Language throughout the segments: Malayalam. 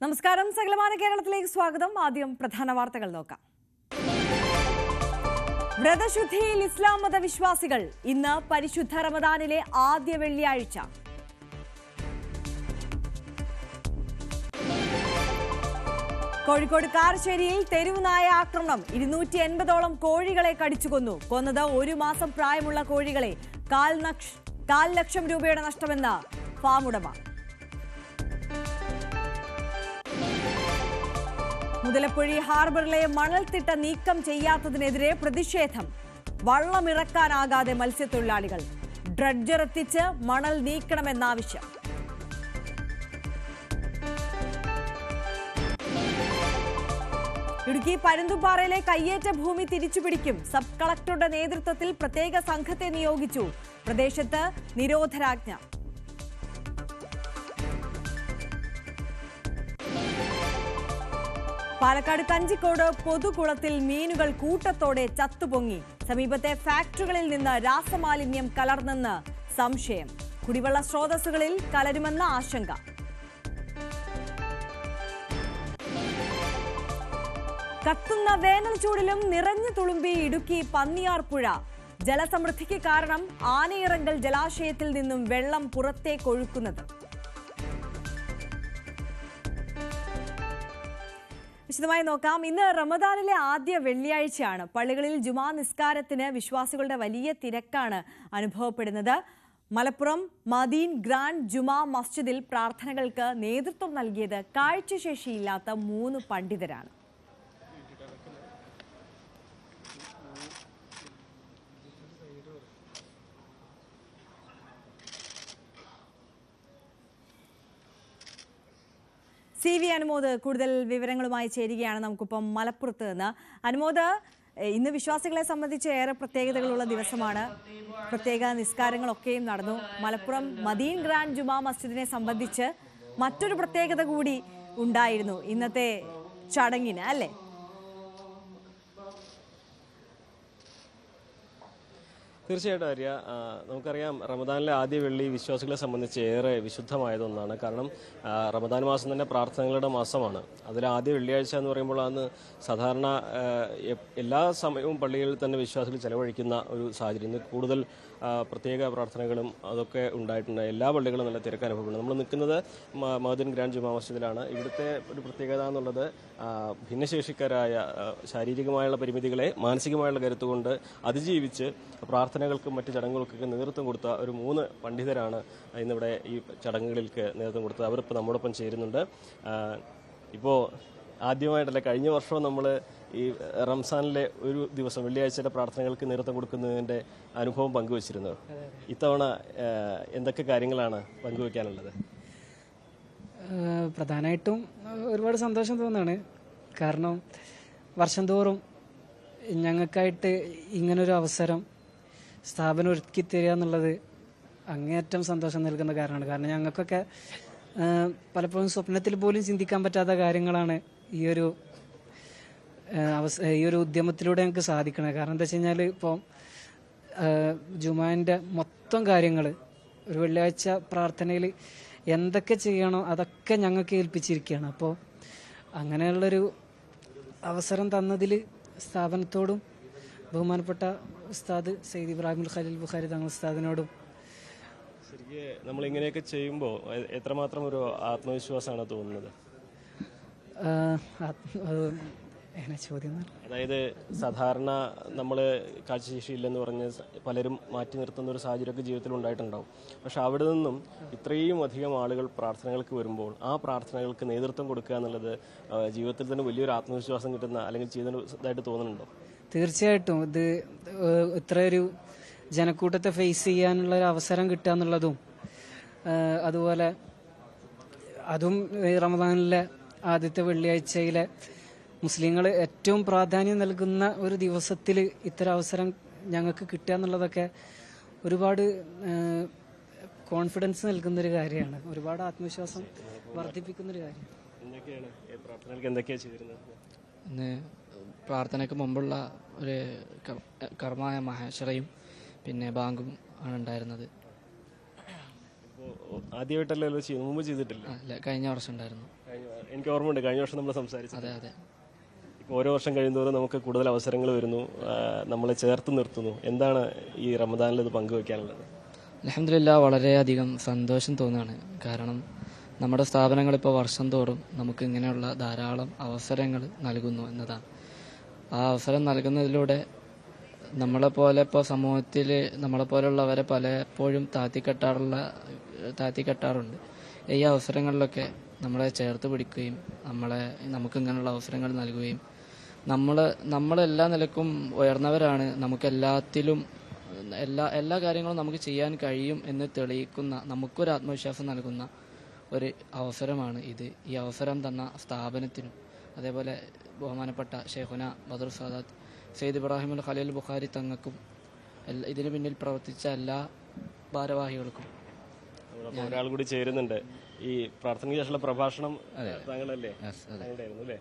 നമസ്കാരം, സകലമാന കേരളത്തിലേക്ക് സ്വാഗതം. ആദ്യം പ്രധാന വാർത്തകൾ നോക്കാം. വ്രതശുദ്ധിയിൽ ഇസ്ലാം മത വിശ്വാസികൾ. ഇന്ന് പരിശുദ്ധ റമദാനിലെ ആദ്യ വെള്ളിയാഴ്ച. കോഴിക്കോട് കാരശ്ശേരിയിൽ തെരുവുനായ ആക്രമണം. 280ഓളം കോഴികളെ കടിച്ചുകൊന്നു. കൊന്നത് 1 മാസം പ്രായമുള്ള കോഴികളെ. 1.25 ലക്ഷം രൂപയുടെ നഷ്ടമെന്ന് ഫാം ഉടമ. മുതലപ്പുഴി ഹാർബറിലെ മണൽത്തിട്ട നീക്കം ചെയ്യാത്തതിനെതിരെ പ്രതിഷേധം. വള്ളമിറക്കാനാകാതെ മത്സ്യത്തൊഴിലാളികൾ. ഡ്രഡ്ജർ എത്തിച്ച് മണൽ നീക്കണമെന്നാവശ്യം. ഇടുക്കി പരുന്തുംപാറയിലെ കയ്യേറ്റ ഭൂമി തിരിച്ചുപിടിക്കും. സബ് കളക്ടറുടെ നേതൃത്വത്തിൽ പ്രത്യേക സംഘത്തെ നിയോഗിച്ചു. പ്രദേശത്ത് നിരോധനാജ്ഞ. പാലക്കാട് കഞ്ചിക്കോട് പൊതുകുളത്തിൽ മീനുകൾ കൂട്ടത്തോടെ ചത്തുപൊങ്ങി. സമീപത്തെ ഫാക്ടറികളിൽ നിന്ന് രാസമാലിന്യം കലർന്നെന്ന് സംശയം. കുടിവെള്ള സ്രോതസ്സുകളിൽ കലരുമെന്ന ആശങ്ക. കത്തുന്ന വേനൽ ചൂടിലും നിറഞ്ഞു തുളുമ്പി ഇടുക്കി പന്നിയാർ പുഴ. ജലസമൃദ്ധിക്ക് കാരണം ആനയിറങ്കൽ ജലാശയത്തിൽ നിന്നും വെള്ളം പുറത്തേക്കൊഴുക്കുന്നത്. വിശദമായി നോക്കാം. ഇന്ന് റമദാനിലെ ആദ്യ വെള്ളിയാഴ്ചയാണ്. പള്ളികളിൽ ജുമാ നിസ്കാരത്തിന് വിശ്വാസികളുടെ വലിയ തിരക്കാണ് അനുഭവപ്പെടുന്നത്. മലപ്പുറം മദീൻ ഗ്രാൻഡ് ജുമാ മസ്ജിദിൽ പ്രാർത്ഥനകൾക്ക് നേതൃത്വം നൽകിയത് കാഴ്ചശേഷിയില്ലാത്ത 3 പണ്ഡിതരാണ്. CV അനുമോദ് കൂടുതൽ വിവരങ്ങളുമായി ചേരുകയാണ് നമുക്കിപ്പം മലപ്പുറത്ത് നിന്ന്. അനുമോദ്, ഇന്ന് വിശ്വാസികളെ സംബന്ധിച്ച് ഏറെ പ്രത്യേകതകളുള്ള ദിവസമാണ്. പ്രത്യേക നിസ്കാരങ്ങളൊക്കെയും നടന്നു. മലപ്പുറം മദീൻ ഗ്രാൻഡ് ജുമാ മസ്ജിദിനെ സംബന്ധിച്ച് മറ്റൊരു പ്രത്യേകത കൂടി ഉണ്ടായിരുന്നു ഇന്നത്തെ ചടങ്ങിന്, അല്ലേ? തീർച്ചയായിട്ടും ആര്യ, നമുക്കറിയാം റമദാനിലെ ആദ്യ വെള്ളി വിശ്വാസികളെ സംബന്ധിച്ച് ഏറെ വിശുദ്ധമായതൊന്നാണ്. കാരണം റമദാൻ മാസം തന്നെ പ്രാർത്ഥനകളുടെ മാസമാണ്. അതിൽ ആദ്യ വെള്ളിയാഴ്ച എന്ന് പറയുമ്പോൾ അന്ന് സാധാരണ എല്ലാ സമയവും പള്ളികളിൽ തന്നെ വിശ്വാസികൾ ചെലവഴിക്കുന്ന ഒരു സാഹചര്യം. ഇന്ന് കൂടുതൽ പ്രത്യേക പ്രാർത്ഥനകളും അതൊക്കെ ഉണ്ടായിട്ടുണ്ട്. എല്ലാ പള്ളികളും നല്ല തിരക്ക് അനുഭവപ്പെടുന്നു. നമ്മൾ നിൽക്കുന്നത് മദീൻ ഗ്രാൻഡ് ജുമാ മസ്ജിദിലാണ്. ഇവിടുത്തെ ഒരു പ്രത്യേകത എന്നുള്ളത് ഭിന്നശേഷിക്കാരായ ശാരീരികമായുള്ള പരിമിതികളെ മാനസികമായുള്ള കരുത്തുകൊണ്ട് അതിജീവിച്ച് പ്രാർത്ഥനകൾക്കും മറ്റ് ചടങ്ങുകൾക്കൊക്കെ നേതൃത്വം കൊടുത്ത ഒരു 3 പണ്ഡിതരാണ് ഇന്നിവിടെ ഈ ചടങ്ങുകൾക്ക് നേതൃത്വം കൊടുത്തത്. അവരിപ്പോൾ നമ്മോടൊപ്പം ചേരുന്നുണ്ട്. ഇപ്പോൾ ആദ്യമായിട്ടല്ല, കഴിഞ്ഞ വർഷവും നമ്മൾ ഈ റംസാനിലെ ഒരു ദിവസം വെള്ളിയാഴ്ചയുടെ പ്രാർത്ഥനകൾക്ക് നേതൃത്വം കൊടുക്കുന്നതിൻ്റെ അനുഭവം പങ്കുവച്ചിരുന്നു. ഇത്തവണ എന്തൊക്കെ കാര്യങ്ങളാണ് പങ്കുവയ്ക്കാനുള്ളത്? പ്രധാനമായിട്ടും ഒരുപാട് സന്തോഷം തോന്നുകയാണ്. കാരണം വർഷം തോറും ഞങ്ങൾക്കായിട്ട് ഇങ്ങനൊരു അവസരം സ്ഥാപനം ഒരുക്കി തരിക എന്നുള്ളത് അങ്ങേയറ്റം സന്തോഷം നൽകുന്ന കാര്യമാണ്. കാരണം ഞങ്ങൾക്കൊക്കെ പലപ്പോഴും സ്വപ്നത്തിൽ പോലും ചിന്തിക്കാൻ പറ്റാത്ത കാര്യങ്ങളാണ് ഈ ഒരു ഉദ്യമത്തിലൂടെ ഞങ്ങൾക്ക് സാധിക്കണത്. കാരണം എന്താ വെച്ച് കഴിഞ്ഞാൽ, ഇപ്പോൾ ജുമാൻ്റെ മൊത്തം കാര്യങ്ങൾ ഒരു വെള്ളിയാഴ്ച പ്രാർത്ഥനയിൽ എന്തൊക്കെ ചെയ്യണോ അതൊക്കെ ഞങ്ങൾക്ക് ഏൽപ്പിച്ചിരിക്കുകയാണ്. അപ്പോൾ അങ്ങനെയുള്ളൊരു അവസരം തന്നതിൽ സ്ഥാപനത്തോടും ബഹുമാനപ്പെട്ട ഉസ്താദ് സയ്യിദ് ഇബ്രാഹിം ഖലീൽ ബുഖാരി തങ്ങൾ ഉസ്താദിനോടും. ശരിക്കും നമ്മളിങ്ങനെയൊക്കെ ചെയ്യുമ്പോൾ എത്രമാത്രം ഒരു ആത്മവിശ്വാസമാണ് തോന്നുന്നത്? ചോദ്യം, അതായത് സാധാരണ നമ്മൾ കാഴ്ചശേഷിയില്ലെന്ന് പറഞ്ഞ് പലരും മാറ്റി നിർത്തുന്ന ഒരു സാഹചര്യമൊക്കെ ജീവിതത്തിൽ ഉണ്ടായിട്ടുണ്ടാവും. പക്ഷെ അവിടെ നിന്നും ഇത്രയും അധികം ആളുകൾ പ്രാർത്ഥനകൾക്ക് വരുമ്പോൾ ആ പ്രാർത്ഥനകൾക്ക് നേതൃത്വം കൊടുക്കുക എന്നുള്ളത് ജീവിതത്തിൽ തന്നെ വലിയൊരു ആത്മവിശ്വാസം കിട്ടുന്ന അല്ലെങ്കിൽ ചെയ്യുന്നതായിട്ട് തോന്നുന്നുണ്ടോ? തീർച്ചയായിട്ടും. ഇത് ഇത്രയൊരു ജനക്കൂട്ടത്തെ ഫേസ് ചെയ്യാനുള്ള ഒരു അവസരം കിട്ടുക എന്നുള്ളതും, അതുപോലെ അതും റമദാനിലെ ആദ്യത്തെ വെള്ളിയാഴ്ചയിലെ മുസ്ലിങ്ങൾ ഏറ്റവും പ്രാധാന്യം നൽകുന്ന ഒരു ദിവസത്തിൽ ഇത്തരം അവസരം ഞങ്ങൾക്ക് കിട്ടുക എന്നുള്ളതൊക്കെ ഒരുപാട് കോൺഫിഡൻസ് നൽകുന്നൊരു കാര്യമാണ്. ഒരുപാട് ആത്മവിശ്വാസം വർദ്ധിപ്പിക്കുന്നൊരു കാര്യം. ഇന്ന് പ്രാർത്ഥനയ്ക്ക് മുമ്പുള്ള ഒരു കർമ്മമായ മഹേശ്വരയും പിന്നെ ബാങ്കും ആണ് ഉണ്ടായിരുന്നത്. ആദ്യമായിട്ടല്ലോ മുമ്പ് ചെയ്തിട്ടില്ല? അല്ല, കഴിഞ്ഞ വർഷം ഉണ്ടായിരുന്നു. എനിക്ക് ഓർമ്മയുണ്ട് കഴിഞ്ഞ വർഷം നമ്മൾ സംസാരിച്ചത്. അതെ അതെ. ഇപ്പോൾ ഓരോ വർഷം കഴിയുന്തോറും നമുക്ക് കൂടുതൽ അവസരങ്ങൾ വരുന്നു, നമ്മളെ ചേർത്ത് നിർത്തുന്നു. എന്താണ് ഈ റമദാനിൽ ഇത് പങ്കുവയ്ക്കാനുള്ളത്? അൽഹംദുലില്ലാ, വളരെയധികം സന്തോഷം തോന്നുകയാണ്. കാരണം നമ്മുടെ സ്ഥാപനങ്ങളിപ്പോൾ വർഷം തോറും നമുക്ക് ഇങ്ങനെയുള്ള ധാരാളം അവസരങ്ങൾ നൽകുന്നു എന്നതാണ്. ആ അവസരം നൽകുന്നതിലൂടെ നമ്മളെപ്പോലെ ഇപ്പോൾ സമൂഹത്തിൽ നമ്മളെപ്പോലുള്ളവരെ പലപ്പോഴും താഴ്ത്തിക്കെട്ടാറുണ്ട്. ഈ അവസരങ്ങളിലൊക്കെ നമ്മളെ ചേർത്ത് പിടിക്കുകയും നമുക്കിങ്ങനെയുള്ള അവസരങ്ങൾ നൽകുകയും നമ്മളെല്ലാ നിലക്കും ഉയർന്നവരാണ്, നമുക്കെല്ലാത്തിലും എല്ലാ കാര്യങ്ങളും നമുക്ക് ചെയ്യാൻ കഴിയും എന്ന് തെളിയിക്കുന്ന, നമുക്കൊരു ആത്മവിശ്വാസം നൽകുന്ന ഒരു അവസരമാണ് ഇത്. ഈ അവസരം തന്ന സ്ഥാപനത്തിനും അതേപോലെ ബഹുമാനപ്പെട്ട ഷെയ്ഖുന ബദർ സാദാത്ത് സയ്യിദ് ഇബ്രാഹിം അൽ ഖലീൽ ബുഖാരി തങ്ങൾക്കും ഇതിനു പിന്നിൽ പ്രവർത്തിച്ച എല്ലാ ഭാരവാഹികൾക്കും. ഒരാൾ കൂടി ചേരുന്നുണ്ട്. ഈ പ്രാർത്ഥനയ്ക്ക് ശേഷമുള്ള പ്രഭാഷണം താങ്കളല്ലേ ആയിരുന്നു അല്ലേ?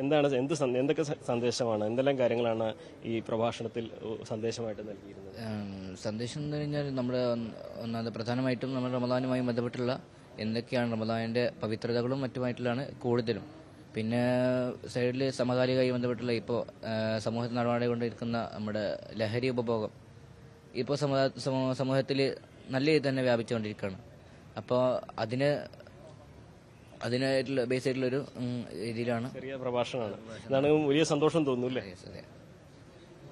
എന്തൊക്കെ സന്ദേശമാണ്, എന്തെല്ലാം കാര്യങ്ങളാണ് ഈ പ്രഭാഷണത്തിൽ സന്ദേശമായിട്ട് നൽകിയിരുന്നത്? സന്ദേശം എന്ന് കഴിഞ്ഞാൽ നമ്മുടെ ഒന്നാമത് പ്രധാനമായിട്ടും നമ്മുടെ റമദാനുമായി ബന്ധപ്പെട്ടുള്ള എന്തൊക്കെയാണ് റമദാനിൻ്റെ പവിത്രതകളും മറ്റുമായിട്ടുള്ളതാണ് കൂടുതലും. പിന്നെ സൈഡിൽ സമകാലികമായി ബന്ധപ്പെട്ടുള്ള ഇപ്പോൾ സമൂഹത്തിൽ നടമാടിക്കൊണ്ടിരിക്കുന്ന നമ്മുടെ ലഹരി ഉപഭോഗം ഇപ്പോൾ സമൂഹത്തിൽ നല്ല രീതിയിൽ തന്നെ വ്യാപിച്ചുകൊണ്ടിരിക്കുകയാണ്. അപ്പോൾ അതിനായിട്ടുള്ള ബേസ് ആയിട്ടുള്ളൊരു രീതിയിലാണ് ചെറിയ പ്രഭാഷണമാണ്. അതാണ് വലിയ സന്തോഷം തോന്നുന്നു അല്ലേ?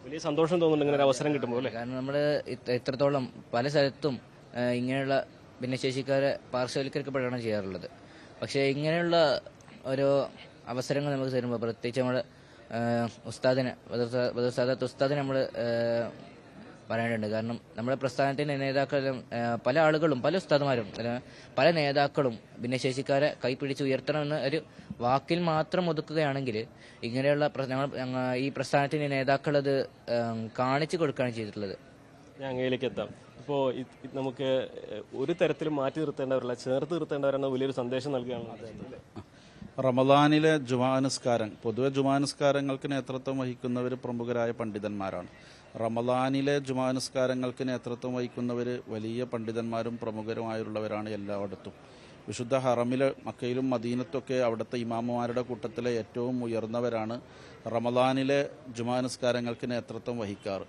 വലിയ സന്തോഷം തോന്നുന്നുണ്ട് ഇങ്ങനെ ഒരു അവസരം കിട്ടുമ്പോൾ അല്ലേ? കാരണം നമ്മൾ ഇത്രത്തോളം പല സ്ഥലത്തും ഇങ്ങനെയുള്ള ഭിന്നശേഷിക്കാരെ പാർശ്വവൽക്കരിക്കപ്പെടുകയാണ് ചെയ്യാറുള്ളത്. പക്ഷേ ഇങ്ങനെയുള്ള ഓരോ അവസരങ്ങൾ നമുക്ക് തരുമ്പോൾ, പ്രത്യേകിച്ച് നമ്മൾ ഉസ്താദിനെ ഉസ്താദിനെ നമ്മൾ പറയാനുണ്ട്. കാരണം നമ്മുടെ പ്രസ്ഥാനത്തിൻ്റെ നേതാക്കളും പല ആളുകളും പല ഉസ്താദുമാരും പല നേതാക്കളും ഭിന്നശേഷിക്കാരെ കൈപിടിച്ച് ഉയർത്തണമെന്ന് ഒരു വാക്കിൽ മാത്രം ഒതുക്കുകയാണെങ്കിൽ ഇങ്ങനെയുള്ള ഈ പ്രസ്ഥാനത്തിൻ്റെ നേതാക്കൾ അത് കാണിച്ചു കൊടുക്കുകയാണ് ചെയ്തിട്ടുള്ളത്. ഞാൻ അങ്ങയിലേക്ക് എത്താം. ഇപ്പോൾ നമുക്ക് ഒരു തരത്തിലും മാറ്റി നിർത്തേണ്ടവരല്ല, ചേർത്ത് നിർത്തേണ്ടവരെന്ന വലിയൊരു സന്ദേശം നൽകുകയാണ്. റമദാനിലെ ജുമാനുസ്കാരം, പൊതുവെ ജുമാനുസ്കാരങ്ങൾക്ക് നേതൃത്വം വഹിക്കുന്നവർ പ്രമുഖരായ പണ്ഡിതന്മാരാണ്. റമദാനിലെ ജുമാനുസ്കാരങ്ങൾക്ക് നേതൃത്വം വഹിക്കുന്നവർ വലിയ പണ്ഡിതന്മാരും പ്രമുഖരുമായുള്ളവരാണ് എല്ലായിടത്തും. വിശുദ്ധ ഹറമിലെ മക്കയിലും മദീനത്തൊക്കെ അവിടുത്തെ ഇമാമുമാരുടെ കൂട്ടത്തിലെ ഏറ്റവും ഉയർന്നവരാണ് റമദാനിലെ ജുമാനുസ്കാരങ്ങൾക്ക് നേതൃത്വം വഹിക്കാറ്.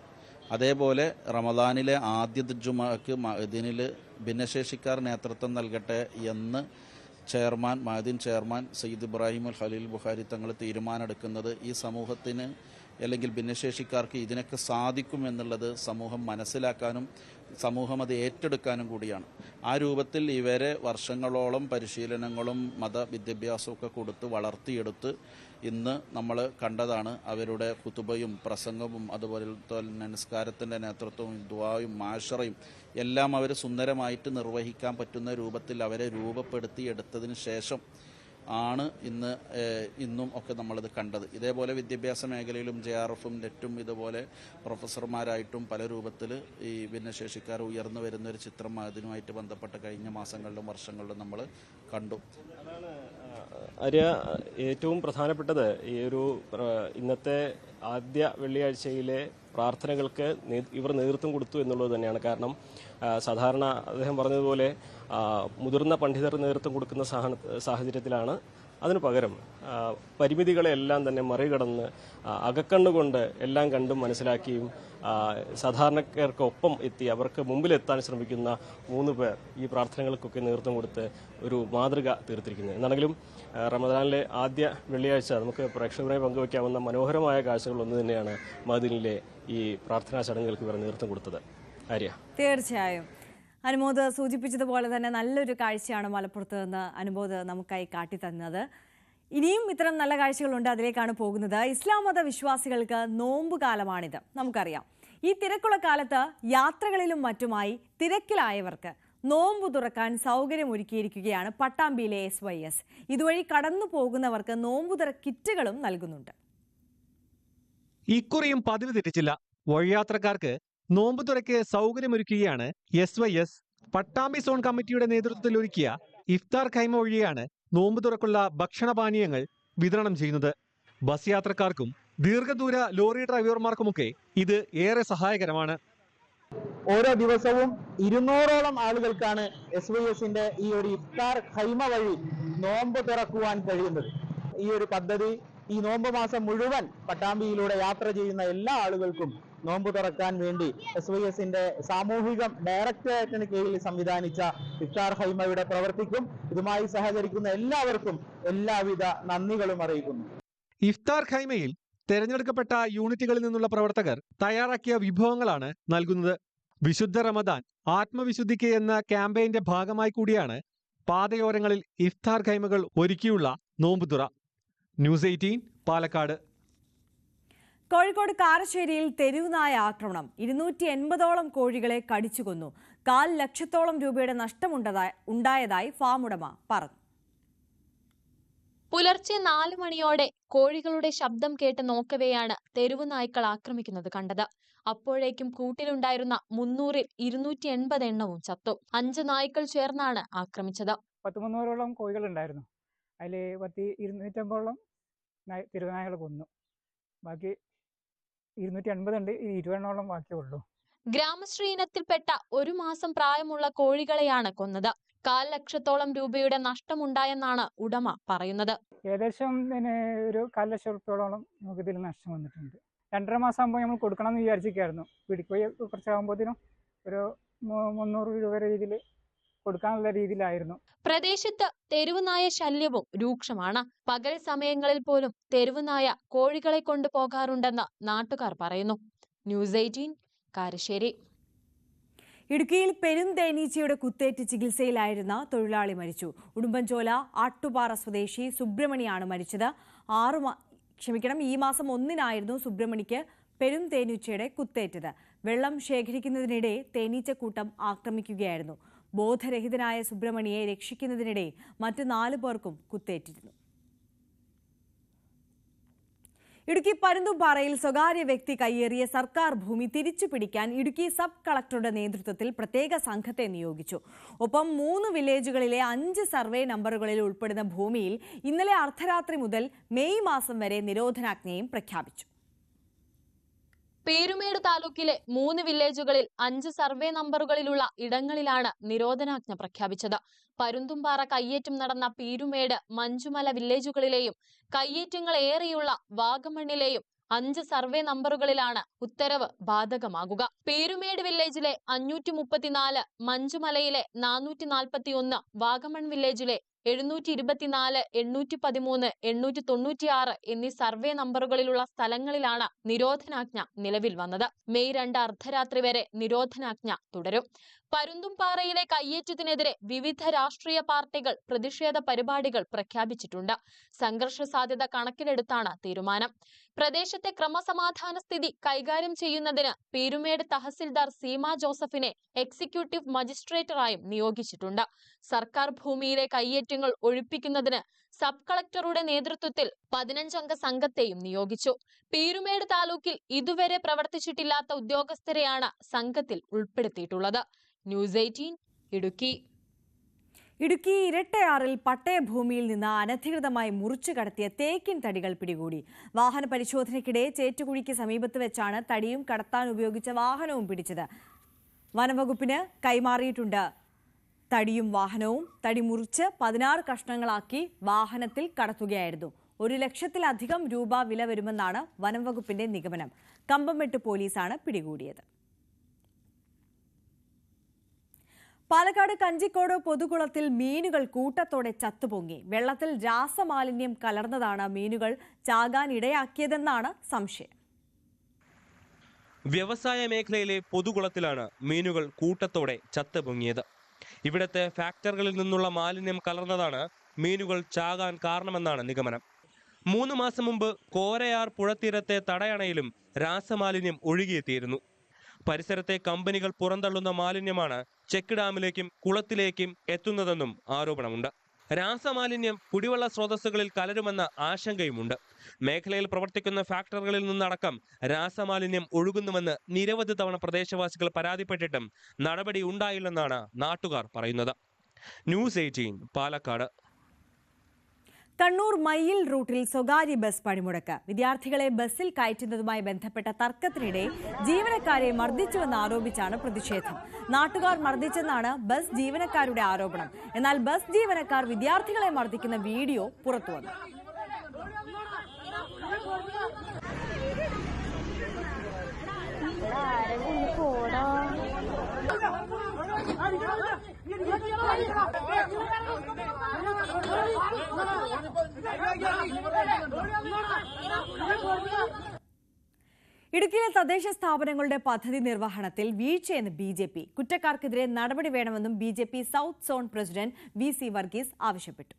അതേപോലെ റമദാനിലെ ആദ്യ ജുമാക്ക് മഅദിനിൽ ഭിന്നശേഷിക്കാർ നേതൃത്വം നൽകട്ടെ എന്ന് മഅദിൻ ചെയർമാൻ സയ്യിദ് ഇബ്രാഹിം അൽ ഖലീൽ ബുഖാരി തങ്ങൾ തീരുമാനമെടുക്കുന്നത് ഈ സമൂഹത്തിന് അല്ലെങ്കിൽ ഭിന്നശേഷിക്കാർക്ക് ഇതിനൊക്കെ സാധിക്കും എന്നുള്ളത് സമൂഹം മനസ്സിലാക്കാനും സമൂഹം അത് ഏറ്റെടുക്കാനും കൂടിയാണ്. ആ രൂപത്തിൽ ഇവരെ വർഷങ്ങളോളം പരിശീലനങ്ങളും മതവിദ്യാഭ്യാസമൊക്കെ കൊടുത്ത് വളർത്തിയെടുത്ത് ഇന്ന് നമ്മൾ കണ്ടതാണ് അവരുടെ ഖുതുബയും പ്രസംഗവും അതുപോലെ തന്നെ നിസ്കാരത്തിൻ്റെ നേതൃത്വവും ദുആയും മാശറയും എല്ലാം അവർ സുന്ദരമായിട്ട് നിർവഹിക്കാൻ പറ്റുന്ന രൂപത്തിൽ അവരെ രൂപപ്പെടുത്തിയെടുത്തതിന് ശേഷം ആണ് ഇന്നും ഒക്കെ നമ്മളിത് കണ്ടത്. ഇതേപോലെ വിദ്യാഭ്യാസ മേഖലയിലും JRFും നെറ്റും ഇതുപോലെ പ്രൊഫസർമാരായിട്ടും പല രൂപത്തിൽ ഈ ഭിന്നശേഷിക്കാർ ഉയർന്നു വരുന്ന ഒരു ചിത്രം അതിനുമായിട്ട് ബന്ധപ്പെട്ട കഴിഞ്ഞ മാസങ്ങളിലും വർഷങ്ങളിലും നമ്മൾ കണ്ടു. ആര്യ, ഏറ്റവും പ്രധാനപ്പെട്ടത് ഈ ഒരു ഇന്നത്തെ ആദ്യ വെള്ളിയാഴ്ചയിലെ പ്രാർത്ഥനകൾക്ക് ഇവർ നേതൃത്വം കൊടുത്തു എന്നുള്ളത് തന്നെയാണ്. കാരണം സാധാരണ അദ്ദേഹം പറഞ്ഞതുപോലെ മുതിർന്ന പണ്ഡിതർ നേതൃത്വം കൊടുക്കുന്ന സാഹചര്യത്തിലാണ് അതിനു പകരം പരിമിതികളെല്ലാം തന്നെ മറികടന്ന് അകക്കണ്ണുകൊണ്ട് എല്ലാം കണ്ടും മനസ്സിലാക്കിയും സാധാരണക്കാർക്കൊപ്പം എത്തി അവർക്ക് മുമ്പിലെത്താൻ ശ്രമിക്കുന്ന 3 പേർ ഈ പ്രാർത്ഥനകൾക്കൊക്കെ നേതൃത്വം കൊടുത്ത് ഒരു മാതൃക തീർത്തിരിക്കുന്നത്. എന്നാണെങ്കിലും റമദാനിലെ ആദ്യ വെള്ളിയാഴ്ച നമുക്ക് പ്രേക്ഷകരുമായി പങ്കുവയ്ക്കാവുന്ന മനോഹരമായ കാഴ്ചകൾ ഒന്ന് തന്നെയാണ് മഅദിനിലെ ഈ പ്രാർത്ഥനാ ചടങ്ങുകൾക്ക് ഇവർ നേതൃത്വം കൊടുത്തത്. ആര്യ, തീർച്ചയായും അനുമോദ് സൂചിപ്പിച്ചതുപോലെ തന്നെ നല്ലൊരു കാഴ്ചയാണ് മലപ്പുറത്ത് നിന്ന് അനുമോദ് നമുക്കായി കാട്ടിത്തന്നത്. ഇനിയും ഇത്തരം നല്ല കാഴ്ചകളുണ്ട്, അതിലേക്കാണ് പോകുന്നത്. ഇസ്ലാം മത വിശ്വാസികൾക്ക് നോമ്പ് കാലമാണിത്, നമുക്കറിയാം. ഈ തിരക്കുള്ള കാലത്ത് യാത്രകളിലും മറ്റുമായി തിരക്കിലായവർക്ക് നോമ്പ് തുറക്കാൻ സൗകര്യമൊരുക്കിയിരിക്കുകയാണ് പട്ടാമ്പിയിലെ SYS. ഇതുവഴി കടന്നു പോകുന്നവർക്ക് നോമ്പുതുറ കിറ്റുകളും നൽകുന്നുണ്ട്. ഇക്കുറിയും പതിവ് തെറ്റിച്ചില്ല. വഴിയാത്രക്കാർക്ക് നോമ്പുതുറയ്ക്ക് സൗകര്യമൊരുക്കുകയാണ് SYS. പട്ടാമ്പി സോൺ കമ്മിറ്റിയുടെ നേതൃത്വത്തിൽ ഒരുക്കിയ ഇഫ്താർ ഖൈമ വഴിയാണ് നോമ്പുതുറക്കുള്ള ഭക്ഷണപാനീയങ്ങൾ വിതരണം ചെയ്യുന്നത്. ബസ് യാത്രക്കാർക്കും ദീർഘദൂര ലോറി ഡ്രൈവർമാർക്കുമൊക്കെ ഇത് ഏറെ സഹായകരമാണ്. ഓരോ ദിവസവും 200ഓളം ആളുകൾക്കാണ് SYSന്റെ ഈ ഒരു ഇഫ്താർ ഖൈമ വഴി നോമ്പ് തുറക്കുവാൻ കഴിയുന്നത്. ഈ ഒരു പദ്ധതി ഈ നോമ്പ് മാസം മുഴുവൻ പട്ടാമ്പിയിലൂടെ യാത്ര ചെയ്യുന്ന എല്ലാ ആളുകൾക്കും നോമ്പ് തുറക്കാൻ വേണ്ടി SYSന്റെ സാമൂഹിക ഡയറക്ടറേറ്റിന് കീഴിൽ സംവിധാനിച്ച ഇഫ്താർ ഖൈമ ഇവിടെ പ്രവർത്തിക്കും. ഇതുമായി സഹകരിക്കുന്ന എല്ലാവർക്കും എല്ലാവിധ നന്ദികളും അറിയിക്കുന്നു. ഇഫ്താർ ഖൈമയിൽ തെരഞ്ഞെടുക്കപ്പെട്ട യൂണിറ്റുകളിൽ നിന്നുള്ള പ്രവർത്തകർ തയ്യാറാക്കിയ വിഭവങ്ങളാണ് നൽകുന്നത്. വിശുദ്ധ റമദാൻ ആത്മവിശുദ്ധിക്ക് എന്ന ക്യാമ്പയിന്റെ ഭാഗമായി കൂടിയാണ് പാതയോരങ്ങളിൽ ഇഫ്താർ ഖൈമകൾ ഒരുക്കിയുള്ള നോമ്പുതുറ. ന്യൂസ് 18 പാലക്കാട്. കോഴിക്കോട് കാരശ്ശേരിയിൽ തെരുവുനായ ആക്രമണം. 280ഓളം കോഴികളെ കടിച്ചുകൊന്നു. 1/4 ലക്ഷത്തോളം രൂപയുടെ നഷ്ടമുണ്ടായതായി ഫാം ഉടമ പറഞ്ഞു. പുലർച്ചെ 4 മണിയോടെ കോഴികളുടെ ശബ്ദം കേട്ട് നോക്കവെയാണ് തെരുവു നായ്ക്കൾ ആക്രമിക്കുന്നത് കണ്ടത്. അപ്പോഴേക്കും കൂട്ടിലുണ്ടായിരുന്ന 300-ൽ 280 എണ്ണവും ചത്തു. 5 നായ്ക്കൾ ചേർന്നാണ് ആക്രമിച്ചത്. 300ഓളം കോഴികൾ ഉണ്ടായിരുന്നു. അതിൽ 250ഓളം തെരുവുനായകൾ കൊന്നു. ബാക്കി 280 ഉണ്ട്. 20 എണ്ണോളം ബാക്കിയേ ഉള്ളൂ. ഗ്രാമശ്രീ ഇനത്തിൽപ്പെട്ട 1 മാസം പ്രായമുള്ള കോഴികളെയാണ് കൊന്നത്. 1/4 ലക്ഷത്തോളം രൂപയുടെ നഷ്ടമുണ്ടായെന്നാണ് ഉടമ പറയുന്നത്. ഏകദേശം ഒരു 1/4 ലക്ഷം രൂപയോളം നമുക്ക് ഇതിൽ നഷ്ടം വന്നിട്ടുണ്ട്. 2.5 മാസം ആകുമ്പോൾ നമ്മൾ കൊടുക്കണം എന്ന് വിചാരിച്ചിരിക്കുകയായിരുന്നു. പിടിക്കോയി കുറച്ചാകുമ്പോഴത്തേനും ഒരു 300 രൂപ രീതിയിൽ കൊടുക്കാനുള്ള രീതിയിലായിരുന്നു. പ്രദേശത്ത് തെരുവുനായ ശല്യവും രൂക്ഷമാണ്. പകൽ സമയങ്ങളിൽ പോലും തെരുവുനായ കോഴികളെ കൊണ്ടുപോകാറുണ്ടെന്ന് നാട്ടുകാർ പറയുന്നു. ന്യൂസ് 18 കാരശ്ശേരി. ഇടുക്കിയിൽ പെരുന്തേനീച്ചയുടെ കുത്തേറ്റ് ചികിത്സയിലായിരുന്ന തൊഴിലാളി മരിച്ചു. ഉടുമ്പൻചോല ആട്ടുപാറ സ്വദേശി സുബ്രഹ്മണിയാണ് മരിച്ചത്. ഈ മാസം 1-നായിരുന്നു സുബ്രഹ്മണിക്ക് പെരുന്തേനീച്ചയുടെ കുത്തേറ്റത്. വെള്ളം ശേഖരിക്കുന്നതിനിടെ തേനീച്ചക്കൂട്ടം ആക്രമിക്കുകയായിരുന്നു. ബോധരഹിതനായ സുബ്രഹ്മണിയെ രക്ഷിക്കുന്നതിനിടെ മറ്റ് 4 പേർക്കും കുത്തേറ്റിരുന്നു. ഇടുക്കി പരുന്തുംപാറയിൽ സ്വകാര്യ വ്യക്തി കയ്യേറിയ സർക്കാർ ഭൂമി തിരിച്ചു പിടിക്കാൻ ഇടുക്കി സബ് കളക്ടറുടെ നേതൃത്വത്തിൽ പ്രത്യേക സംഘത്തെ നിയോഗിച്ചു. ഒപ്പം 3 വില്ലേജുകളിലെ 5 സർവേ നമ്പറുകളിൽ ഉൾപ്പെടുന്ന ഭൂമിയിൽ ഇന്നലെ അർദ്ധരാത്രി മുതൽ മെയ് മാസം വരെ നിരോധനാജ്ഞയും പ്രഖ്യാപിച്ചു. പീരുമേട് താലൂക്കിലെ 3 വില്ലേജുകളിൽ 5 സർവേ നമ്പറുകളിലുള്ള ഇടങ്ങളിലാണ് നിരോധനാജ്ഞ പ്രഖ്യാപിച്ചത്. പരുന്തുംപാറ കയ്യേറ്റം നടന്ന പീരുമേട്, മഞ്ചുമല വില്ലേജുകളിലെയും കയ്യേറ്റങ്ങൾ ഏറെയുള്ള വാഗമണ്ണിലെയും 5 സർവേ നമ്പറുകളിലാണ് ഉത്തരവ് ബാധകമാകുക. പീരുമേട് വില്ലേജിലെ 534, മഞ്ചുമലയിലെ 441, വാഗമൺ വില്ലേജിലെ 724, 813, 896 എന്നീ സർവേ നമ്പറുകളിലുള്ള സ്ഥലങ്ങളിലാണ് നിരോധനാജ്ഞ നിലവിൽ വന്നത്. മെയ് 2 അർദ്ധരാത്രി വരെ നിരോധനാജ്ഞ തുടരും. പരുന്തുംപാറയിലെ കയ്യേറ്റത്തിനെതിരെ വിവിധ രാഷ്ട്രീയ പാർട്ടികൾ പ്രതിഷേധ പരിപാടികൾ പ്രഖ്യാപിച്ചിട്ടുണ്ട്. സംഘർഷ സാധ്യത കണക്കിലെടുത്താണ് തീരുമാനം. പ്രദേശത്തെ ക്രമസമാധാന സ്ഥിതി കൈകാര്യം ചെയ്യുന്നതിന് പീരുമേട് തഹസിൽദാർ സീമ ജോസഫിനെ എക്സിക്യൂട്ടീവ് മജിസ്ട്രേറ്ററായും നിയോഗിച്ചിട്ടുണ്ട്. സർക്കാർ ഭൂമിയിലെ കയ്യേറ്റങ്ങൾ ഒഴിപ്പിക്കുന്നതിന് സബ് കളക്ടറുടെ നേതൃത്വത്തിൽ 15 അംഗ സംഘത്തെയും നിയോഗിച്ചു. പീരുമേട് താലൂക്കിൽ ഇതുവരെ പ്രവർത്തിച്ചിട്ടില്ലാത്ത ഉദ്യോഗസ്ഥരെയാണ് സംഘത്തിൽ ഉൾപ്പെടുത്തിയിട്ടുള്ളത്. ന്യൂസ് 18 ഇടുക്കി. ഇടുക്കി ഇരട്ടയാറിൽ പട്ടയഭൂമിയിൽ നിന്ന് അനധികൃതമായി മുറിച്ചു കടത്തിയ തേക്കിൻ തടികൾ പിടികൂടി. വാഹന പരിശോധനയ്ക്കിടെ ചേറ്റുകുഴിക്ക് സമീപത്ത് വെച്ചാണ് തടിയും കടത്താൻ ഉപയോഗിച്ച വാഹനവും പിടിച്ചത്. വനംവകുപ്പിന് കൈമാറിയിട്ടുണ്ട് തടിയും വാഹനവും. തടി മുറിച്ച് 16 കഷ്ണങ്ങളാക്കി വാഹനത്തിൽ കടത്തുകയായിരുന്നു. 1 ലക്ഷത്തിലധികം രൂപ വില വരുമെന്നാണ് വനംവകുപ്പിന്റെ നിഗമനം. കമ്പംമെട്ട് പോലീസാണ് പിടികൂടിയത്. പാലക്കാട് കഞ്ചിക്കോട് പൊതുകുളത്തിൽ മീനുകൾ കൂട്ടത്തോടെ ചത്തുപൊങ്ങി. വെള്ളത്തിൽ രാസമാലിന്യം കലർന്നതാണ് മീനുകൾ ചാകാനിടയാക്കിയതെന്നാണ് സംശയം. വ്യവസായ മേഖലയിലെ പൊതുകുളത്തിലാണ് മീനുകൾ കൂട്ടത്തോടെ ചത്തുപൊങ്ങിയത്. ഇവിടത്തെ ഫാക്ടറികളിൽ നിന്നുള്ള മാലിന്യം കലർന്നതാണ് മീനുകൾ ചാകാൻ കാരണമെന്നാണ് നിഗമനം. 3 മാസം മുമ്പ് കോരയാർ പുഴത്തീരത്തെ തടയണയിലും രാസമാലിന്യം ഒഴുകിയെത്തിയിരുന്നു. പരിസരത്തെ കമ്പനികൾ പുറന്തള്ളുന്ന മാലിന്യമാണ് ചെക്ക് ഡാമിലേക്കും കുളത്തിലേക്കും എത്തുന്നതെന്നും ആരോപണമുണ്ട്. രാസമാലിന്യം കുടിവെള്ള സ്രോതസ്സുകളിൽ കലരുമെന്ന ആശങ്കയുമുണ്ട്. മേഖലയിൽ പ്രവർത്തിക്കുന്ന ഫാക്ടറികളിൽ നിന്നടക്കം രാസമാലിന്യം ഒഴുകുന്നുവെന്ന് നിരവധി തവണ പ്രദേശവാസികൾ പരാതിപ്പെട്ടിട്ടും നടപടി ഉണ്ടായില്ലെന്നാണ് നാട്ടുകാർ പറയുന്നത്. ന്യൂസ് 18 പാലക്കാട്. കണ്ണൂർ മയ്യിൽ റൂട്ടിൽ സ്വകാര്യ ബസ് പണിമുടക്ക്. വിദ്യാർത്ഥികളെ ബസ്സിൽ കയറ്റുന്നതുമായി ബന്ധപ്പെട്ട തർക്കത്തിനിടെ ജീവനക്കാരെ മർദ്ദിച്ചുവെന്ന് ആരോപിച്ചാണ് പ്രതിഷേധം. നാട്ടുകാർ മർദ്ദിച്ചെന്നാണ് ബസ് ജീവനക്കാരുടെ ആരോപണം. എന്നാൽ ബസ് ജീവനക്കാർ വിദ്യാർത്ഥികളെ മർദ്ദിക്കുന്ന വീഡിയോ പുറത്തുവന്നു. ഇടുക്കിയിലെ തദ്ദേശ സ്ഥാപനങ്ങളുടെ പദ്ധതി നിർവഹണത്തിൽ വീഴ്ചയെന്ന് BJP. കുറ്റക്കാർക്കെതിരെ നടപടി വേണമെന്നും BJP south zone president VC Varghese ആവശ്യപ്പെട്ടു.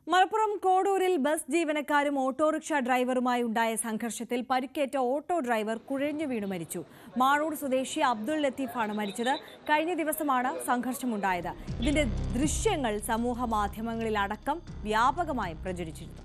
മലപ്പുറം കോഡൂരിൽ ബസ് ജീവനക്കാരും ഓട്ടോറിക്ഷ ഡ്രൈവറുമായി ഉണ്ടായ സംഘർഷത്തിൽ പരിക്കേറ്റ ഓട്ടോ ഡ്രൈവർ കുഴഞ്ഞു വീണു മരിച്ചു. മാളൂർ സ്വദേശി അബ്ദുൾ ലത്തീഫാണ് മരിച്ചത്. കഴിഞ്ഞ ദിവസമാണ് സംഘർഷമുണ്ടായത്. ഇതിന്റെ ദൃശ്യങ്ങൾ സമൂഹ മാധ്യമങ്ങളിലടക്കം വ്യാപകമായി പ്രചരിച്ചിരുന്നു.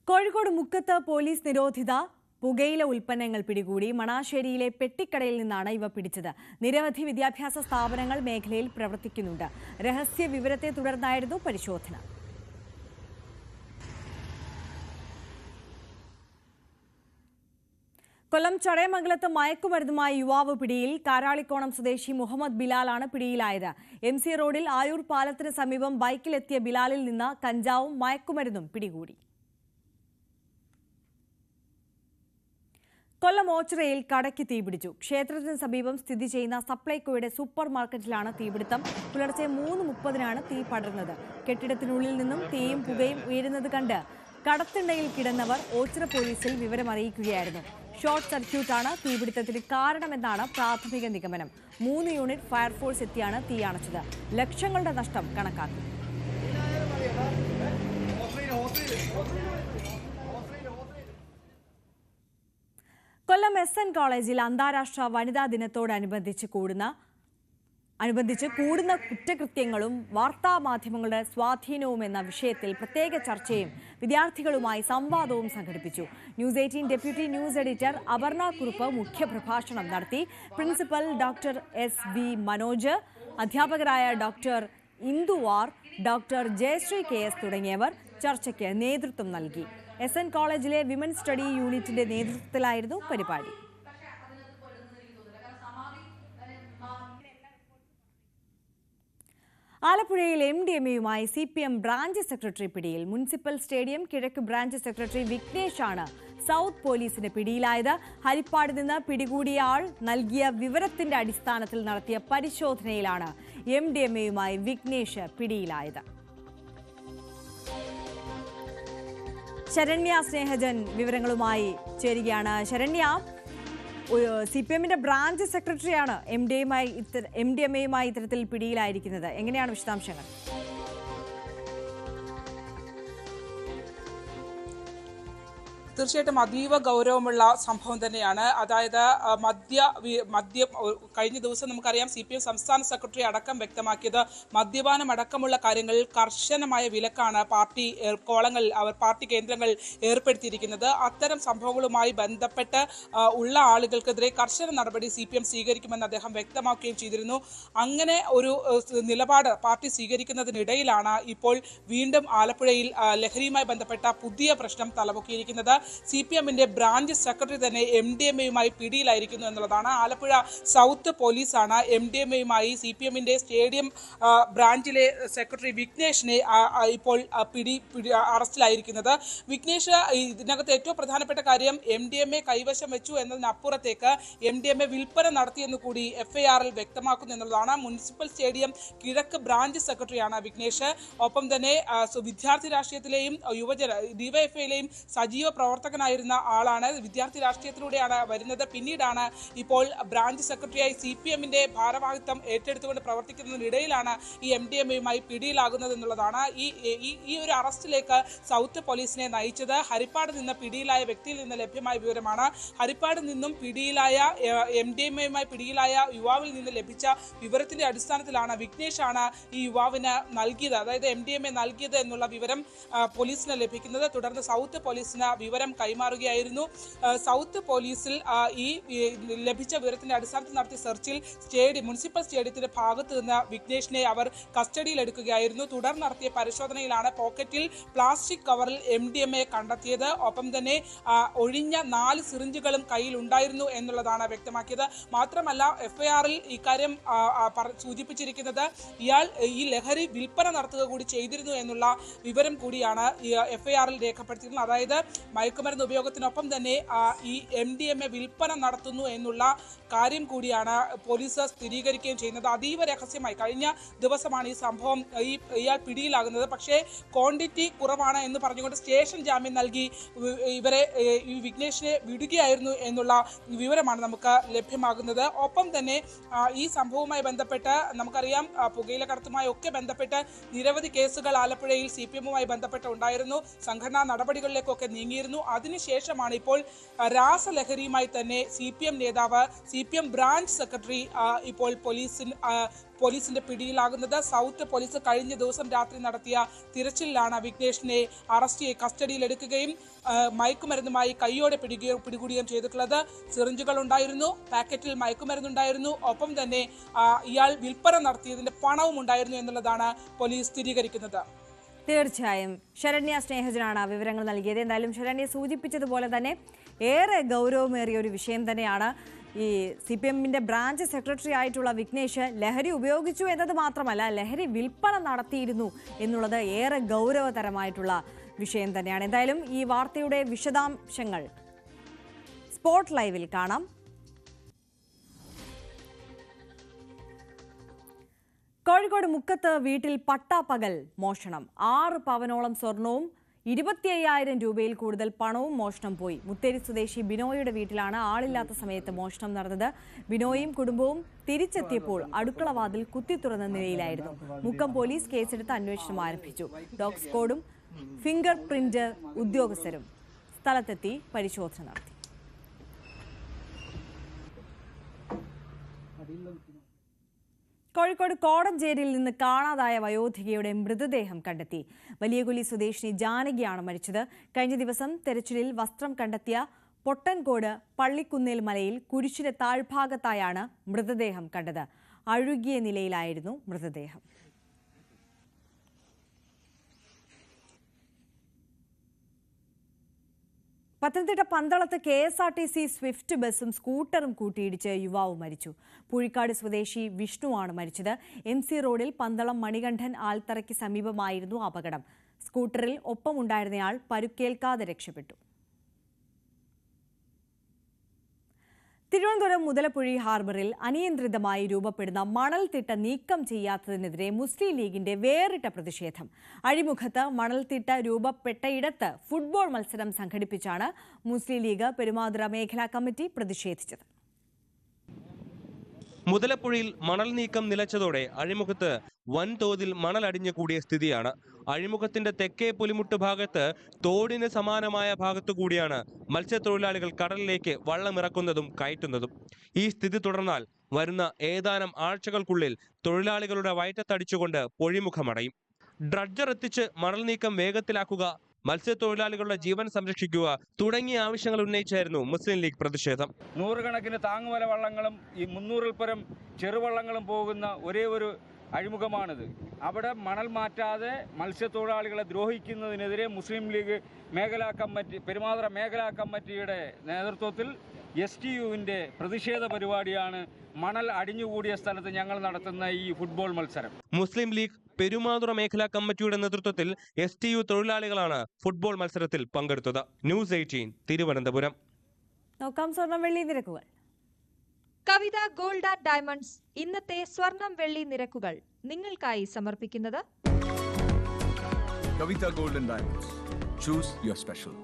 കോഴിക്കോട് മുക്കത്ത് പോലീസ് നിരോധിത പുകയില ഉൽപ്പന്നങ്ങൾ പിടികൂടി. മണാശ്ശേരിയിലെ പെട്ടിക്കടയിൽ നിന്നാണ് ഇവ പിടിച്ചത്. നിരവധി വിദ്യാഭ്യാസ സ്ഥാപനങ്ങൾ മേഖലയിൽ പ്രവർത്തിക്കുന്നുണ്ട്. രഹസ്യ വിവരത്തെ തുടർന്നായിരുന്നു പരിശോധന. കൊല്ലം ചടയമംഗലത്ത് മയക്കുമരുന്നുമായി യുവാവ് പിടിയിൽ. കാരാളിക്കോണം സ്വദേശി മുഹമ്മദ് ബിലാലാണ് പിടിയിലായത്. MC റോഡിൽ ആയൂർ പാലത്തിന് സമീപം ബൈക്കിലെത്തിയ ബിലാലിൽ നിന്ന് കഞ്ചാവും മയക്കുമരുന്നും പിടികൂടി. കൊല്ലം ഓച്ചിറയിൽ കടയ്ക്ക് തീപിടിച്ചു. ക്ഷേത്രത്തിന് സമീപം സ്ഥിതി ചെയ്യുന്ന സപ്ലൈകോയുടെ സൂപ്പർ മാർക്കറ്റിലാണ് തീപിടുത്തം. പുലർച്ചെ 3:30-നാണ് തീ പടർന്നത്. കെട്ടിടത്തിനുള്ളിൽ നിന്നും തീയും പുകയും ഉയരുന്നത് കണ്ട് കടത്തിണ്ണയിൽ കിടന്നവർ ഓച്ചിറ പോലീസിൽ വിവരമറിയിക്കുകയായിരുന്നു. ഷോർട്ട് സർക്യൂട്ടാണ് തീപിടുത്തത്തിന് കാരണമെന്നാണ് പ്രാഥമിക നിഗമനം. 3 യൂണിറ്റ് ഫയർഫോഴ്സ് എത്തിയാണ് തീ അണച്ചത്. ലക്ഷങ്ങളുടെ നഷ്ടം കണക്കാക്കി. കൊല്ലം SN കോളേജിൽ അന്താരാഷ്ട്ര വനിതാ ദിനത്തോടനുബന്ധിച്ച് കൂടുന്ന കുറ്റകൃത്യങ്ങളും വാർത്താമാധ്യമങ്ങളുടെ സ്വാധീനവും എന്ന വിഷയത്തിൽ പ്രത്യേക ചർച്ചയും വിദ്യാർത്ഥികളുമായി സംവാദവും സംഘടിപ്പിച്ചു. News 18 deputy news editor Aparna Kurup മുഖ്യപ്രഭാഷണം നടത്തി. പ്രിൻസിപ്പൽ ഡോക്ടർ SV മനോജ്, അധ്യാപകരായ ഡോക്ടർ ഇന്ദുവാർ, ഡോക്ടർ ജയശ്രീ KS തുടങ്ങിയവർ ചർച്ചയ്ക്ക് നേതൃത്വം നൽകി. SN കോളേജിലെ വിമൻ സ്റ്റഡി യൂണിറ്റിന്റെ നേതൃത്വത്തിലായിരുന്നു പരിപാടി. ആലപ്പുഴയിൽ MDMAയുമായി CPM ബ്രാഞ്ച് സെക്രട്ടറി പിടിയിൽ. മുനിസിപ്പൽ സ്റ്റേഡിയം കിഴക്ക് ബ്രാഞ്ച് സെക്രട്ടറി വിഘ്നേഷാണ് സൗത്ത് പോലീസിന്റെ പിടിയിലായത്. ഹരിപ്പാട് നിന്ന് പിടികൂടിയ ആൾ നൽകിയ വിവരത്തിന്റെ അടിസ്ഥാനത്തിൽ നടത്തിയ പരിശോധനയിലാണ് MDMAയുമായി വിഘ്നേഷ് പിടിയിലായത്. ശരണ്യ സ്നേഹജൻ വിവരങ്ങളുമായി ചേരുകയാണ്. ശരണ്യ, CPMന്റെ ബ്രാഞ്ച് സെക്രട്ടറിയാണ് MDMAയുമായി ഇത്തരത്തിൽ പിടിയിലായിരിക്കുന്നത്. എങ്ങനെയാണ് വിശദാംശങ്ങൾ? തീർച്ചയായിട്ടും അതീവ ഗൗരവമുള്ള സംഭവം തന്നെയാണ്. അതായത് മദ്യം കഴിഞ്ഞ ദിവസം നമുക്കറിയാം CPM സംസ്ഥാന സെക്രട്ടറി അടക്കം വ്യക്തമാക്കിയത് മദ്യപാനം അടക്കമുള്ള കാര്യങ്ങളിൽ കർശനമായ വിലക്കാണ് പാർട്ടി കേന്ദ്രങ്ങൾ ഏർപ്പെടുത്തിയിരിക്കുന്നത്. അത്തരം സംഭവങ്ങളുമായി ബന്ധപ്പെട്ട് ഉള്ള ആളുകൾക്കെതിരെ കർശന നടപടി CPM സ്വീകരിക്കുമെന്ന് അദ്ദേഹം വ്യക്തമാക്കുകയും ചെയ്തിരുന്നു. അങ്ങനെ ഒരു നിലപാട് പാർട്ടി സ്വീകരിക്കുന്നതിനിടയിലാണ് ഇപ്പോൾ വീണ്ടും ആലപ്പുഴയിൽ ലഹരിയുമായി ബന്ധപ്പെട്ട പുതിയ പ്രശ്നം തലപൊക്കിയിരിക്കുന്നത്. CPMന്റെ ബ്രാഞ്ച് സെക്രട്ടറി തന്നെ MDMAയുമായി പിടിയിലായിരിക്കുന്നു എന്നുള്ളതാണ്. ആലപ്പുഴ സൗത്ത് പോലീസാണ് MDMAയുമായി CPMന്റെ സ്റ്റേഡിയം ബ്രാഞ്ചിലെ സെക്രട്ടറി വിഘ്നേഷിനെ ഇപ്പോൾ അറസ്റ്റിലായിരിക്കുന്നത്. വിഘ്നേഷ് ഇതിനകത്ത് ഏറ്റവും പ്രധാനപ്പെട്ട കാര്യം MDMA കൈവശം വെച്ചു എന്നതിനപ്പുറത്തേക്ക് MDMA വിൽപ്പന നടത്തിയെന്ന് കൂടി FIRൽ വ്യക്തമാക്കുന്നു എന്നുള്ളതാണ്. മുനിസിപ്പൽ സ്റ്റേഡിയം കിഴക്ക് ബ്രാഞ്ച് സെക്രട്ടറിയാണ് വിഘ്നേഷ്. ഒപ്പം തന്നെ വിദ്യാർത്ഥി രാഷ്ട്രീയത്തിലെയും യുവജന DYFIയിലെയും സജീവ പ്രവർത്തകനായിരുന്ന ആളാണ്. വിദ്യാർത്ഥി രാഷ്ട്രീയത്തിലൂടെയാണ് വരുന്നത്. പിന്നീടാണ് ഇപ്പോൾ ബ്രാഞ്ച് സെക്രട്ടറിയായി CPMന്റെ ഭാരവാഹിത്വം ഏറ്റെടുത്തുകൊണ്ട് പ്രവർത്തിക്കുന്നതിനിടയിലാണ് ഈ MDMAയുമായി പിടിയിലാകുന്നത് എന്നുള്ളതാണ്. ഈ ഒരു അറസ്റ്റിലേക്ക് സൗത്ത് പോലീസിനെ നയിച്ചത് ഹരിപ്പാട് നിന്ന് പിടിയിലായ വ്യക്തിയിൽ നിന്ന് ലഭ്യമായ വിവരമാണ്. ഹരിപ്പാട് നിന്നും പിടിയിലായ MDMAയുമായി പിടിയിലായ യുവാവിൽ നിന്ന് ലഭിച്ച വിവരത്തിന്റെ അടിസ്ഥാനത്തിലാണ് വിഘ്നേഷാണ് ഈ യുവാവിന് നൽകിയത്, അതായത് MDMA നൽകിയത് എന്നുള്ള വിവരം പോലീസിന് ലഭിക്കുന്നത്. തുടർന്ന് സൗത്ത് പോലീസിന് വിവരം കൈമാറുകയായിരുന്നു. സൗത്ത് പോലീസിൽ ഈ ലഭിച്ച വിവരത്തിന്റെ അടിസ്ഥാനത്തിൽ നടത്തിയ സെർച്ചിൽ മുനിസിപ്പൽ സ്റ്റേഡിയത്തിന്റെ ഭാഗത്ത് നിന്ന് വിഘ്നേഷിനെ അവർ കസ്റ്റഡിയിൽ എടുക്കുകയായിരുന്നു. തുടർന്ന് നടത്തിയ പരിശോധനയിലാണ് പോക്കറ്റിൽ പ്ലാസ്റ്റിക് കവറിൽ MDMA കണ്ടെത്തിയത്. ഒപ്പം തന്നെ ഒഴിഞ്ഞ 4 സിറിഞ്ചുകളും കയ്യിൽ ഉണ്ടായിരുന്നു എന്നുള്ളതാണ് വ്യക്തമാക്കിയത്. മാത്രമല്ല FIRൽ ഇക്കാര്യം സൂചിപ്പിച്ചിരിക്കുന്നത് ഇയാൾ ഈ ലഹരി വിൽപ്പന നടത്തുക കൂടി ചെയ്തിരുന്നു എന്നുള്ള വിവരം കൂടിയാണ് FIRൽ രേഖപ്പെടുത്തിയിരുന്നത്. അതായത് മയക്കുമരുന്ന് ഉപയോഗത്തിനൊപ്പം തന്നെ ഈ MDMA വിൽപ്പന നടത്തുന്നു എന്നുള്ള കാര്യം കൂടിയാണ് പോലീസ് സ്ഥിരീകരിക്കുകയും ചെയ്യുന്നത്. അതീവ രഹസ്യമായി കഴിഞ്ഞ ദിവസമാണ് ഈ സംഭവം ഇയാൾ പിടിയിലാകുന്നത്. പക്ഷേ ക്വാണ്ടിറ്റി കുറവാണ് എന്ന് പറഞ്ഞുകൊണ്ട് സ്റ്റേഷൻ ജാമ്യം നൽകി ഈ വിഘ്നേഷിനെ വിടുകയായിരുന്നു എന്നുള്ള വിവരമാണ് നമുക്ക് ലഭ്യമാകുന്നത്. ഒപ്പം തന്നെ ഈ സംഭവവുമായി ബന്ധപ്പെട്ട് നമുക്കറിയാം പുകയില കടത്തുമായി ഒക്കെ ബന്ധപ്പെട്ട് നിരവധി കേസുകൾ ആലപ്പുഴയിൽ CPMവുമായി ബന്ധപ്പെട്ട് ഉണ്ടായിരുന്നു. സംഘടനാ നടപടികളിലേക്കൊക്കെ നീങ്ങിയിരുന്നു. അതിനുശേഷമാണ് ഇപ്പോൾ രാസലഹരിയുമായി തന്നെ CPM നേതാവ് CPM ബ്രാഞ്ച് സെക്രട്ടറി ഇപ്പോൾ പോലീസിന്റെ പിടിയിലാകുന്നത്. സൗത്ത് പോലീസ് കഴിഞ്ഞ ദിവസം രാത്രി നടത്തിയ തിരച്ചിലാണ് വിഘ്നേഷിനെ കസ്റ്റഡിയിലെടുക്കുകയും മയക്കുമരുന്നുമായി കൈയോടെ പിടികൂടുകയും ചെയ്തിട്ടുള്ളത്. സിറിഞ്ചുകൾ ഉണ്ടായിരുന്നു, പാക്കറ്റിൽ മയക്കുമരുന്നുണ്ടായിരുന്നു, ഒപ്പം തന്നെ ഇയാൾ വിൽപ്പന നടത്തിയതിന്റെ പണവും ഉണ്ടായിരുന്നു എന്നുള്ളതാണ് പോലീസ് സ്ഥിരീകരിക്കുന്നത്. തീർച്ചയായും ശരണ്യ സ്നേഹജനാണ് വിവരങ്ങൾ നൽകിയത്. എന്തായാലും ശരണ്യ സൂചിപ്പിച്ചതുപോലെ തന്നെ ഏറെ ഗൗരവമേറിയ ഒരു വിഷയം തന്നെയാണ് ഈ CPMന്റെ ബ്രാഞ്ച് സെക്രട്ടറി ആയിട്ടുള്ള വിഘ്നേഷ് ലഹരി ഉപയോഗിച്ചു എന്നത് മാത്രമല്ല ലഹരി വിൽപ്പന നടത്തിയിരുന്നു എന്നുള്ളത് ഏറെ ഗൗരവതരമായിട്ടുള്ള വിഷയം തന്നെയാണ്. എന്തായാലും ഈ വാർത്തയുടെ വിശദാംശങ്ങൾ സ്പോട്ട് ലൈവിൽ കാണാം. കോഴിക്കോട് മുക്കത്ത് വീട്ടിൽ പട്ടാപ്പകൽ മോഷണം. 6 പവനോളം സ്വർണവും 25,000 രൂപയിൽ കൂടുതൽ പണവും മോഷണം പോയി. മുത്തേരി സ്വദേശി ബിനോയുടെ വീട്ടിലാണ് ആളില്ലാത്ത സമയത്ത് മോഷണം നടന്നത്. ബിനോയും കുടുംബവും തിരിച്ചെത്തിയപ്പോൾ അടുക്കള വാതിൽ കുത്തി തുറന്ന നിലയിലായിരുന്നു. മുക്കം പോലീസ് കേസെടുത്ത് അന്വേഷണം ആരംഭിച്ചു. ഡോഗ് സ്ക്വാഡും ഫിംഗർ പ്രിന്റ് ഉദ്യോഗസ്ഥരും സ്ഥലത്തെത്തി പരിശോധന നടത്തി. കോഴിക്കോട് കോടഞ്ചേരിയിൽ നിന്ന് കാണാതായ വയോധികയുടെ മൃതദേഹം കണ്ടെത്തി. വലിയകുലി സ്വദേശിനി ജാനകിയാണ് മരിച്ചത്. കഴിഞ്ഞ ദിവസം തെരച്ചിലിൽ വസ്ത്രം കണ്ടെത്തിയ പൊട്ടൻകോട് പള്ളിക്കുന്നേൽ മലയിൽ കുരിശിന്റെ താഴ്ഭാഗത്തായാണ് മൃതദേഹം കണ്ടത്. അഴുകിയ നിലയിലായിരുന്നു മൃതദേഹം. പത്തനംതിട്ട പന്തളത്ത് KSRTC സ്വിഫ്റ്റ് ബസും സ്കൂട്ടറും കൂട്ടിയിടിച്ച് യുവാവ് മരിച്ചു. പൂഴിക്കാട് സ്വദേശി വിഷ്ണുവാണ് മരിച്ചത്. MC റോഡിൽ പന്തളം മണികണ്ഠൻ ആൽത്തറയ്ക്ക് സമീപമായിരുന്നു അപകടം. സ്കൂട്ടറിൽ ഒപ്പമുണ്ടായിരുന്നയാൾ പരുക്കേൽക്കാതെ രക്ഷപ്പെട്ടു. തിരുവനന്തപുരം മുതലപ്പുഴി ഹാർബറിൽ അനിയന്ത്രിതമായി രൂപപ്പെടുന്ന മണൽത്തിട്ട നീക്കം ചെയ്യാത്തതിനെതിരെ മുസ്ലിം ലീഗിന്റെ വേറിട്ട പ്രതിഷേധം. അഴിമുഖത്ത് മണൽത്തിട്ട രൂപപ്പെട്ടയിടത്ത് ഫുട്ബോൾ മത്സരം സംഘടിപ്പിച്ചാണ് മുസ്ലിം ലീഗ് പെരുമാതുറ മേഖലാ കമ്മിറ്റി പ്രതിഷേധിച്ചത്. മുതലപ്പുഴയിൽ മണൽ നീക്കം നിലച്ചതോടെ അഴിമുഖത്ത് വൻതോതിൽ മണൽ അടിഞ്ഞു കൂടിയ സ്ഥിതിയാണ്. അഴിമുഖത്തിന്റെ തെക്കേ പുലിമുട്ട് ഭാഗത്ത് തോടിന് സമാനമായ ഭാഗത്തു കൂടിയാണ് മത്സ്യത്തൊഴിലാളികൾ കടലിലേക്ക് വള്ളമിറക്കുന്നതും കയറ്റുന്നതും. ഈ സ്ഥിതി തുടർന്നാൽ വരുന്ന ഏതാനും ആഴ്ചകൾക്കുള്ളിൽ തൊഴിലാളികളുടെ വയറ്റത്തടിച്ചുകൊണ്ട് പൊഴിമുഖമടയും. ഡ്രഡ്ജർ എത്തിച്ച് മണൽ നീക്കം വേഗത്തിലാക്കുക, മത്സ്യത്തൊഴിലാളികളുടെ ജീവൻ സംരക്ഷിക്കുക തുടങ്ങിയ ആവശ്യങ്ങൾ ഉന്നയിച്ചായിരുന്നു മുസ്ലിം ലീഗ് പ്രതിഷേധം. നൂറുകണക്കിന് താങ്ങുവല വള്ളങ്ങളും ഈ 300-ൽ പരം ചെറുവള്ളങ്ങളും പോകുന്ന ഒരേ ഒരു അഴിമുഖമാണിത്. അവിടെ മണൽ മാറ്റാതെ മത്സ്യത്തൊഴിലാളികളെ ദ്രോഹിക്കുന്നതിനെതിരെ മുസ്ലിം ലീഗ് മേഖലാ കമ്മിറ്റി, പെരുമാതുറ മേഖലാ കമ്മിറ്റിയുടെ നേതൃത്വത്തിൽ STUവിൻ്റെ പ്രതിഷേധ പരിപാടിയാണ് മണൽ അടിഞ്ഞുകൂടിയ സ്ഥലത്ത് ഞങ്ങൾ നടത്തുന്ന ഈ ഫുട്ബോൾ മത്സരം. മുസ്ലിം ലീഗ് പെരുമാതുറ മേഖലാ കമ്മിറ്റിയുടെ നേതൃത്വത്തിൽ STU തൊഴിലാളികളാണ് ഫുട്ബോൾ മത്സരത്തിൽ പങ്കെടുത്തത്. ന്യൂസ് 18 തിരുവനന്തപുരം. നോക്കാം സ്വർണം വെള്ളി നിരക്കുകൾ. കവിത ഗോൾഡ് ആൻഡ് ഡയമണ്ട്സ് ഇന്നത്തെ സ്വർണം വെള്ളി നിരക്കുകൾ നിങ്ങൾക്കായി സമർപ്പിക്കുന്നത് Kavitha gold and diamonds. Choose your special.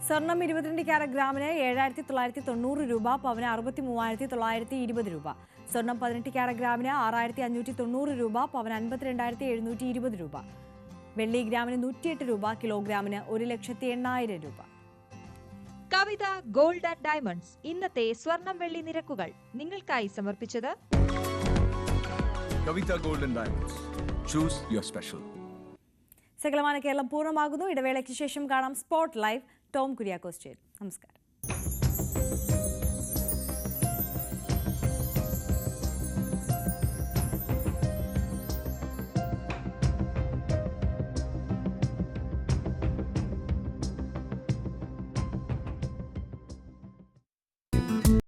സ്വർണം 22 ക്യാരറ്റ് ഗ്രാമിന് 7,990 രൂപ, പവന് 63,920 രൂപ. സ്വർണം 18 ക്യാരറ്റ് ഗ്രാമിന് 6,590 രൂപ, പവന് 52,720 രൂപ. വെള്ളി ഗ്രാമിന് 108 രൂപ, കിലോഗ്രാമിന് 1,80,000 രൂപ. കവിത ഗോൾഡ് ആൻഡ് ഡയമണ്ട്സ് ഇന്നത്തെ സ്വർണം വെള്ളി നിരക്കുകൾ നിങ്ങൾക്കായി സമർപ്പിച്ചത് Kavitha gold and diamonds. Choose your special. സകലമാന കേരളം പൂർണ്ണമാകുന്നു. ഇടവേളയ്ക്ക് ശേഷം കാണാം സ്പോട്ട് ലൈവ്. ടോം കുര്യാക്കോസ് ചേരും. നമസ്കാരം.